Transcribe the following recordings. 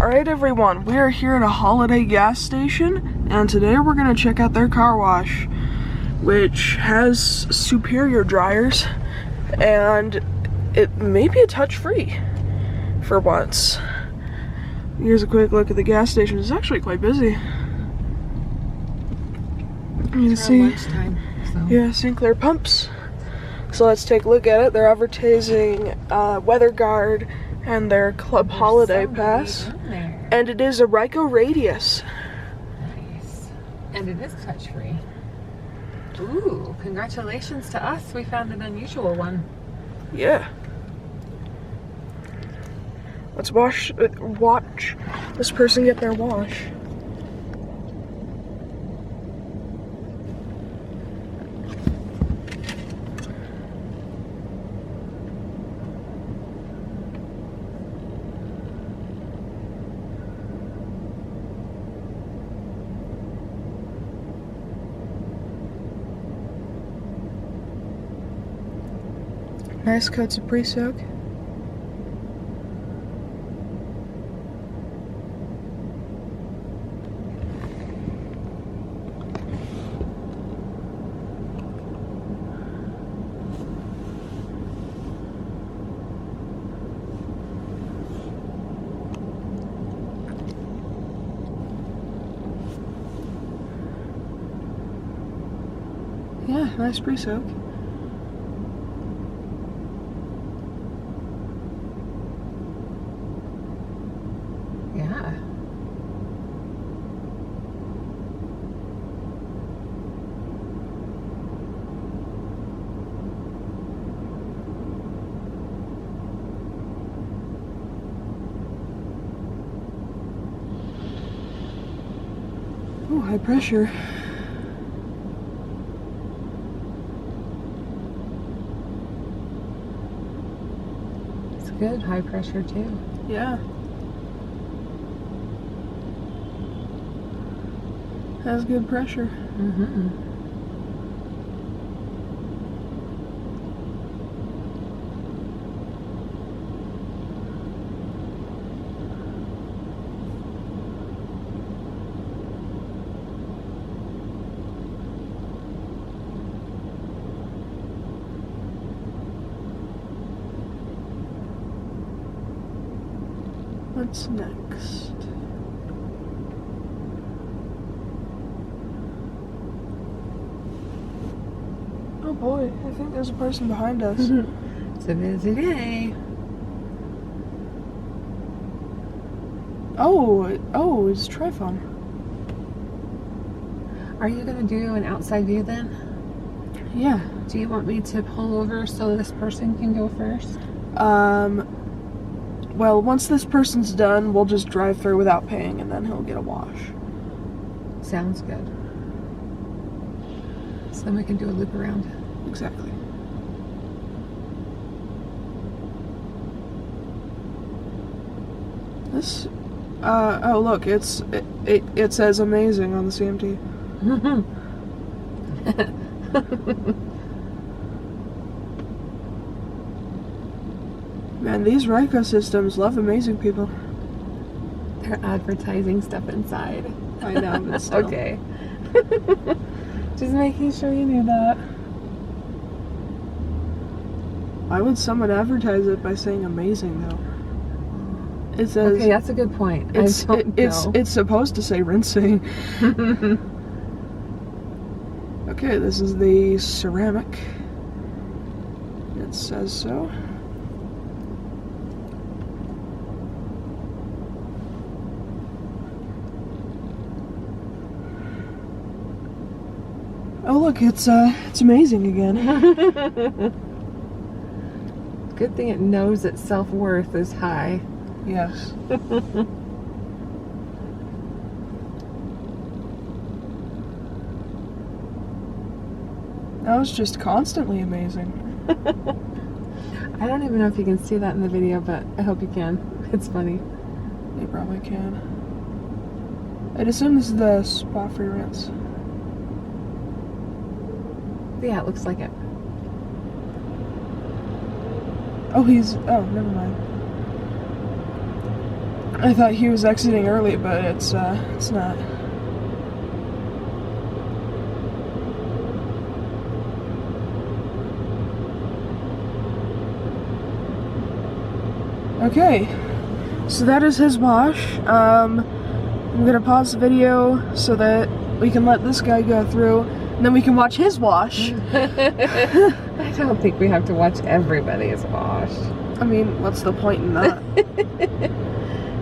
Alright everyone, we are here at a Holiday gas station, and today we're going to check out their car wash, which has superior dryers, and it may be a touch-free, for once. Here's a quick look at the gas station. It's actually quite busy. You can see, lunchtime, so. Yeah, Sinclair pumps. So let's take a look at it. They're advertising Weather Guard and their Club Holiday Pass. And it is a Ryko radius. Nice. And it is touch-free. Ooh, congratulations to us. We found an unusual one. Yeah. Let's watch this person get their wash. Nice coats of pre-soak. Yeah, nice pre-soak. Yeah. Ooh, high pressure. It's good, high pressure too. Yeah. Has good pressure. Mm-hmm. What's next? Oh boy, I think there's a person behind us. It's a busy day. Oh, it's Trifon. Are you going to do an outside view then? Yeah. Do you want me to pull over so this person can go first? Well, once this person's done, we'll just drive through without paying, and then he'll get a wash. Sounds good. So then we can do a loop around. Exactly. This, oh look, it says amazing on the CMT. Man, these Ryko systems love amazing people. They're advertising stuff inside. I know, but still. Okay. Just making sure you knew that. Why would someone advertise it by saying amazing though? It says. Okay, that's a good point. It's supposed to say rinsing. Okay, this is the ceramic. It says so. Oh look, it's amazing again. Good thing it knows its self-worth is high. Yes. That was just constantly amazing. I don't even know if you can see that in the video, but I hope you can. It's funny. You probably can. I'd assume this is the spot for your rinse. Yeah, it looks like it. Oh, never mind. I thought he was exiting early, but it's not. Okay, so that is his wash. I'm gonna pause the video so that we can let this guy go through, and then we can watch his wash. I don't think we have to watch everybody's wash. I mean, what's the point in that?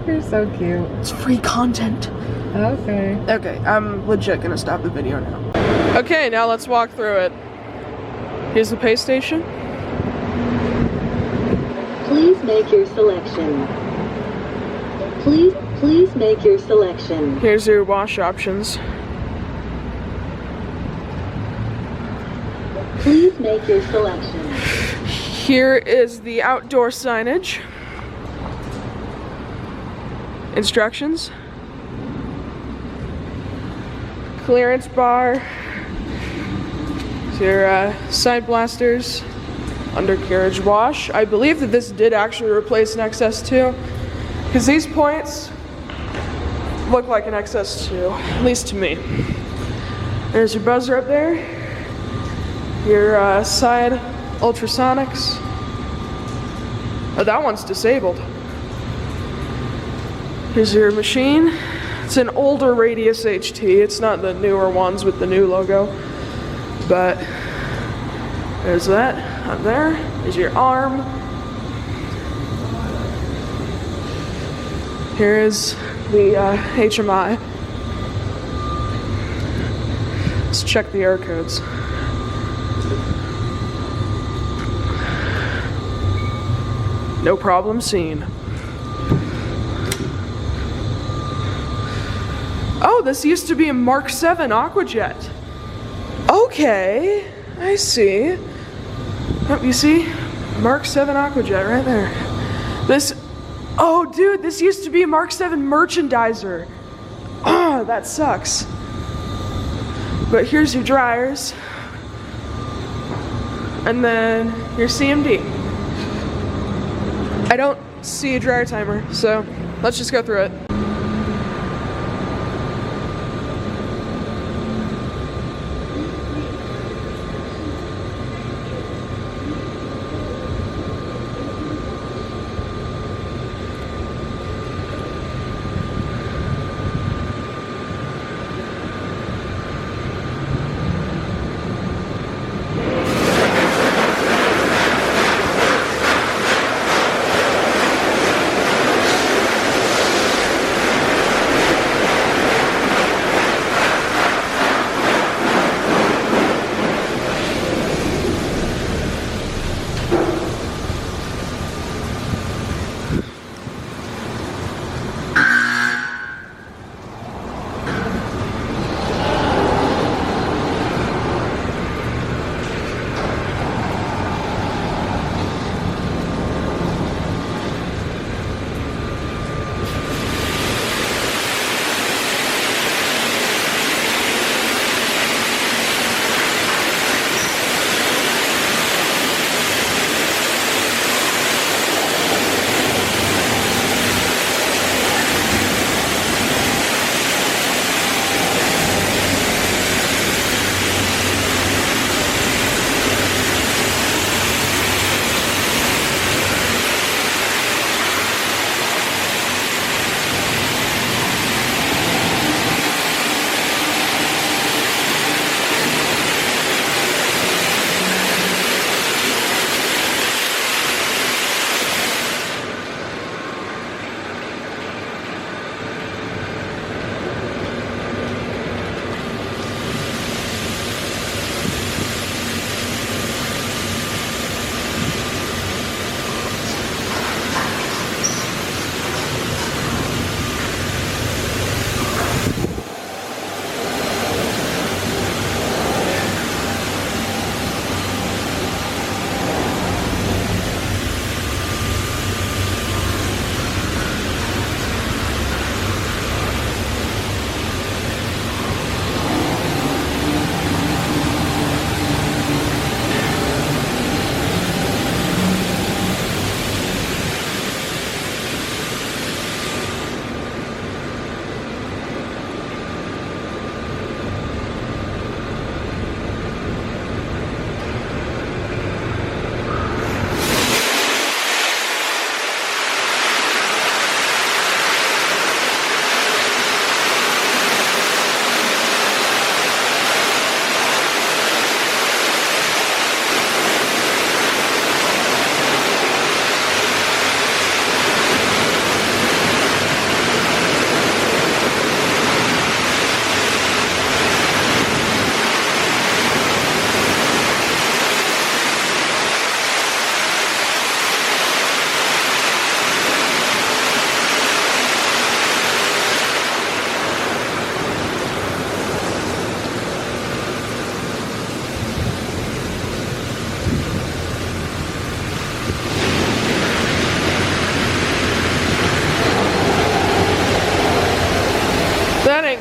You're so cute. It's free content. Okay. Okay, I'm legit gonna stop the video now. Okay, now let's walk through it. Here's the pay station. Please make your selection. Please make your selection. Here's your wash options. Please make your selection. Here is the outdoor signage. Instructions. Clearance bar. Here's your side blasters. Undercarriage wash. I believe that this did actually replace an XS2, because these points look like an XS2, at least to me. There's your buzzer up there. Your side ultrasonics. Oh, that one's disabled. Here's your machine. It's an older Radius HT. It's not the newer ones with the new logo, but there's that up there. There's your arm. Here is the HMI. Let's check the air codes. No problem seen. Oh, this used to be a Mark 7 Aquajet. Okay, I see. Yep, you see? Mark 7 Aquajet right there. This, oh dude, this used to be a Mark 7 merchandiser. Ah, that sucks. But here's your dryers. And then your CMD. I don't see a dryer timer, so let's just go through it.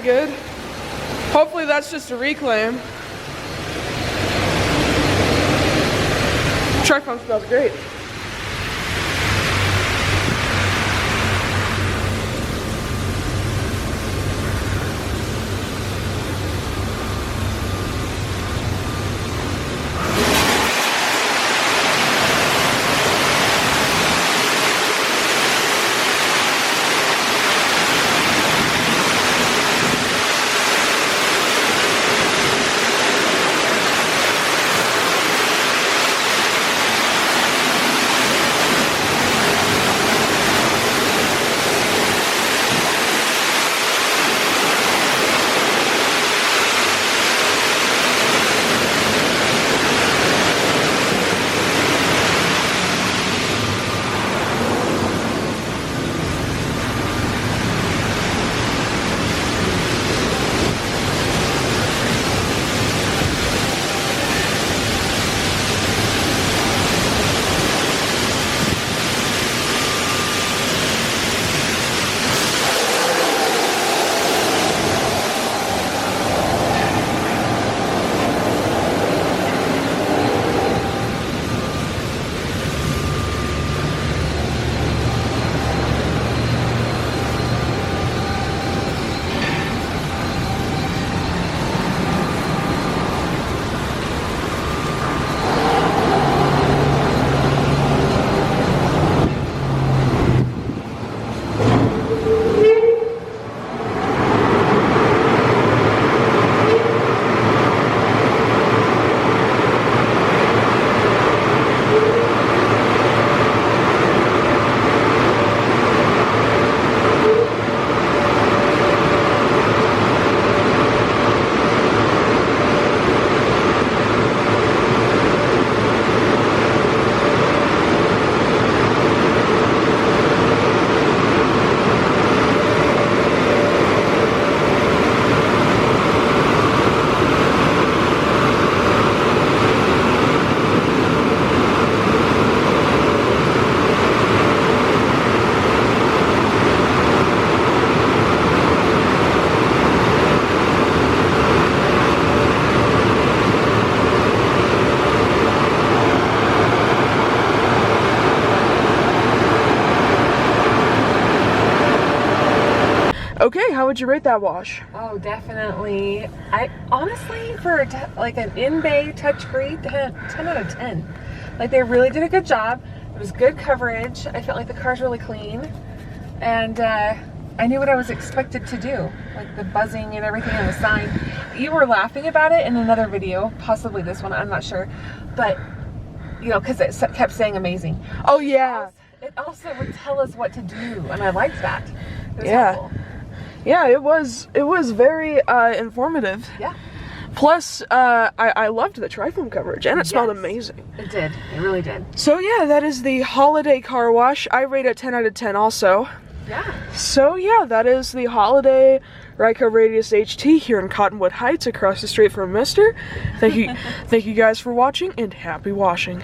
ain't good. Hopefully that's just a reclaim. Tri-foam smells great. Okay, how would you rate that wash? Oh, definitely. I honestly, for like an in-bay touch-free, 10 out of 10. Like, they really did a good job. It was good coverage. I felt like the car's really clean. And I knew what I was expected to do. Like the buzzing and everything on the sign. You were laughing about it in another video, possibly this one, I'm not sure. But, you know, because it kept saying amazing. Oh, yeah. It also would tell us what to do, and I liked that. It was Yeah. helpful. Yeah, it was very informative. Yeah. Plus, I loved the tri-foam coverage, and it smelled Yes. amazing. It did. It really did. So yeah, that is the holiday car wash. I rate it 10 out of 10 also. Yeah. So yeah, that is the holiday Ryko Radius HT here in Cottonwood Heights across the street from Mister. Thank you guys for watching, and happy washing.